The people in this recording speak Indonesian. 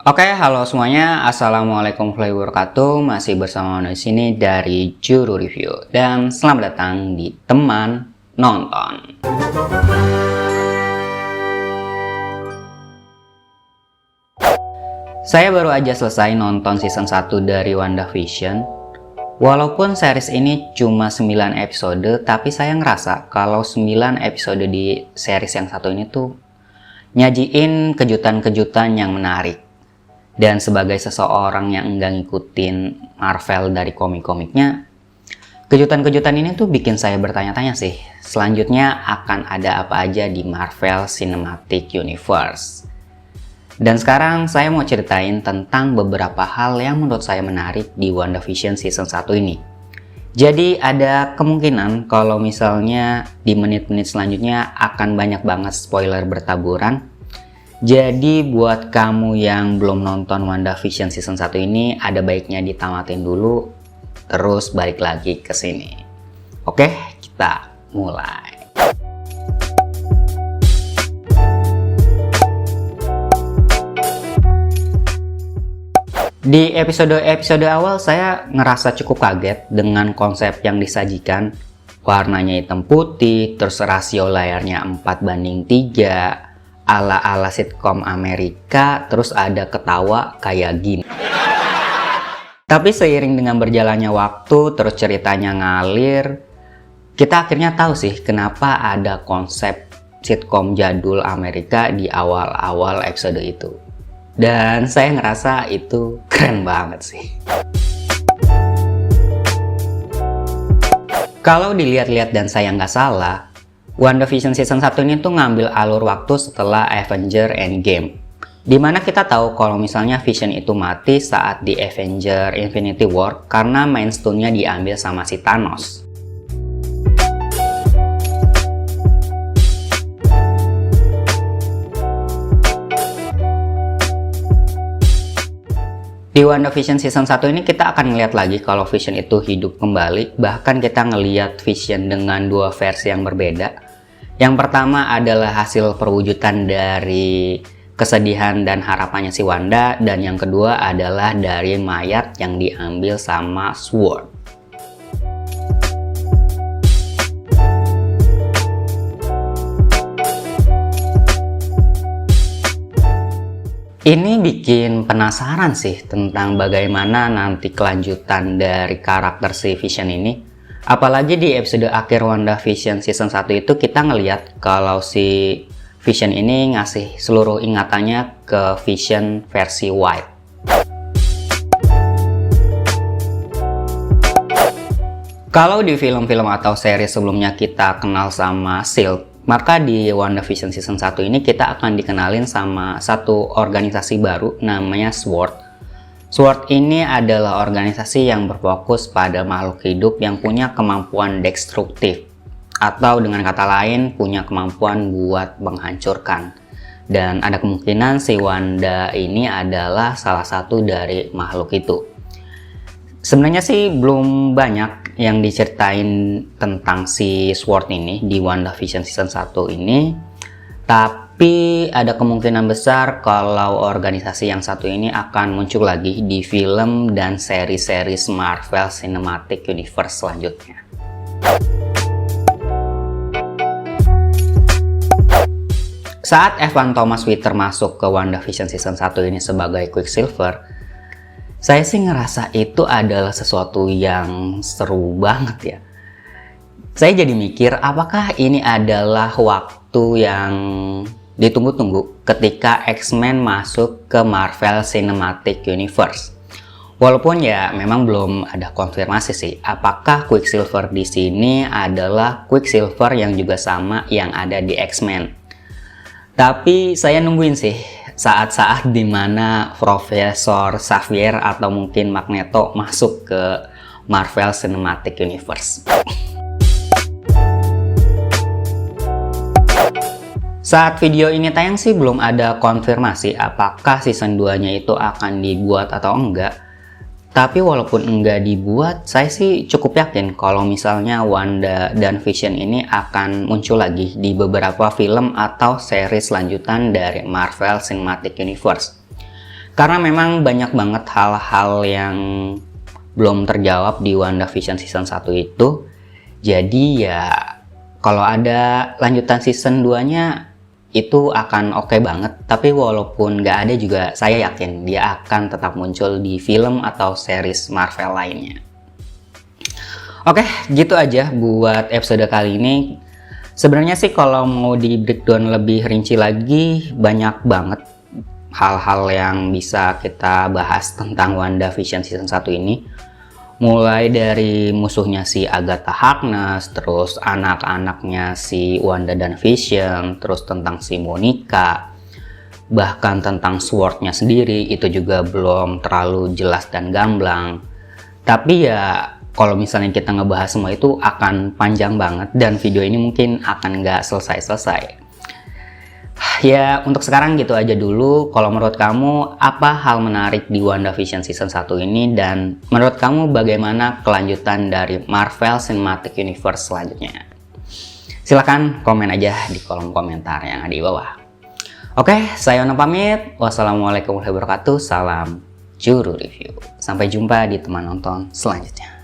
Oke, halo semuanya. Assalamualaikum warahmatullahi wabarakatuh. Masih bersama di sini dari Juru Review dan selamat datang di Teman Nonton. Saya baru aja selesai nonton season 1 dari WandaVision. Walaupun series ini cuma 9 episode, tapi saya ngerasa kalau 9 episode di series yang satu ini tuh nyajiin kejutan-kejutan yang menarik. Dan sebagai seseorang yang enggak ngikutin Marvel dari komik-komiknya, kejutan-kejutan ini tuh bikin saya bertanya-tanya sih, selanjutnya akan ada apa aja di Marvel Cinematic Universe. Dan sekarang saya mau ceritain tentang beberapa hal yang menurut saya menarik di WandaVision Season 1 ini. Jadi ada kemungkinan kalau misalnya di menit-menit selanjutnya akan banyak banget spoiler bertaburan. Jadi buat kamu yang belum nonton WandaVision Season 1 ini, ada baiknya ditamatin dulu, terus balik lagi ke sini. Oke, kita mulai. Di episode awal saya ngerasa cukup kaget dengan konsep yang disajikan. Warnanya hitam putih, terus rasio layarnya 4:3. Ala-ala sitkom Amerika, terus ada ketawa kayak gini. Tapi seiring dengan berjalannya waktu, terus ceritanya ngalir, kita akhirnya tahu sih kenapa ada konsep sitkom jadul Amerika di awal-awal episode itu. Dan saya ngerasa itu keren banget sih. Kalau dilihat-lihat dan saya nggak salah, WandaVision Season 1 ini tuh ngambil alur waktu setelah Avenger Endgame. Dimana kita tahu kalau misalnya Vision itu mati saat di Avenger Infinity War karena Mind Stone-nya diambil sama si Thanos. Di WandaVision Season 1 ini kita akan ngeliat lagi kalau Vision itu hidup kembali. Bahkan kita ngeliat Vision dengan dua versi yang berbeda. Yang pertama adalah hasil perwujudan dari kesedihan dan harapannya si Wanda. Dan yang kedua adalah dari mayat yang diambil sama Sword. Ini bikin penasaran sih tentang bagaimana nanti kelanjutan dari karakter si Vision ini. Apalagi di episode akhir WandaVision Season 1 itu kita ngeliat kalau si Vision ini ngasih seluruh ingatannya ke Vision versi White. Kalau di film-film atau series sebelumnya kita kenal sama SHIELD, maka di WandaVision Season 1 ini kita akan dikenalin sama satu organisasi baru namanya SWORD. SWORD ini adalah organisasi yang berfokus pada makhluk hidup yang punya kemampuan destruktif, atau dengan kata lain punya kemampuan buat menghancurkan. Dan ada kemungkinan si Wanda ini adalah salah satu dari makhluk itu. Sebenarnya sih belum banyak yang diceritain tentang si SWORD ini di WandaVision Season 1 ini. Tapi ada kemungkinan besar kalau organisasi yang satu ini akan muncul lagi di film dan seri-series Marvel Cinematic Universe selanjutnya. Saat Evan Thomas Witter masuk ke WandaVision Season 1 ini sebagai Quicksilver, saya sih ngerasa itu adalah sesuatu yang seru banget ya. Saya jadi mikir apakah ini adalah waktu yang ditunggu-tunggu ketika X-Men masuk ke Marvel Cinematic Universe. Walaupun ya memang belum ada konfirmasi sih apakah Quicksilver di sini adalah Quicksilver yang juga sama yang ada di X-Men. Tapi saya nungguin sih saat-saat dimana Profesor Xavier atau mungkin Magneto masuk ke Marvel Cinematic Universe. Saat video ini tayang sih belum ada konfirmasi apakah season 2-nya itu akan dibuat atau enggak. Tapi walaupun enggak dibuat, saya sih cukup yakin kalau misalnya Wanda dan Vision ini akan muncul lagi di beberapa film atau series lanjutan dari Marvel Cinematic Universe. Karena memang banyak banget hal-hal yang belum terjawab di WandaVision season 1 itu. Jadi ya kalau ada lanjutan season 2-nya itu akan oke banget. Tapi walaupun nggak ada juga saya yakin dia akan tetap muncul di film atau series Marvel lainnya. Oke, gitu aja buat episode kali ini. Sebenarnya sih kalau mau di breakdown lebih rinci lagi, banyak banget hal-hal yang bisa kita bahas tentang WandaVision season 1 ini. Mulai dari musuhnya si Agatha Harkness, terus anak-anaknya si Wanda dan Vision, terus tentang si Monica, bahkan tentang swordnya sendiri itu juga belum terlalu jelas dan gamblang. Tapi ya kalau misalnya kita ngebahas semua itu akan panjang banget dan video ini mungkin akan nggak selesai-selesai. Ya untuk sekarang gitu aja dulu. Kalau menurut kamu apa hal menarik di WandaVision season 1 ini, dan menurut kamu bagaimana kelanjutan dari Marvel Cinematic Universe selanjutnya? Silahkan komen aja di kolom komentar yang ada di bawah. Oke, saya Ono pamit. Wassalamualaikum warahmatullahi wabarakatuh. Salam Juru Review. Sampai jumpa di teman nonton selanjutnya.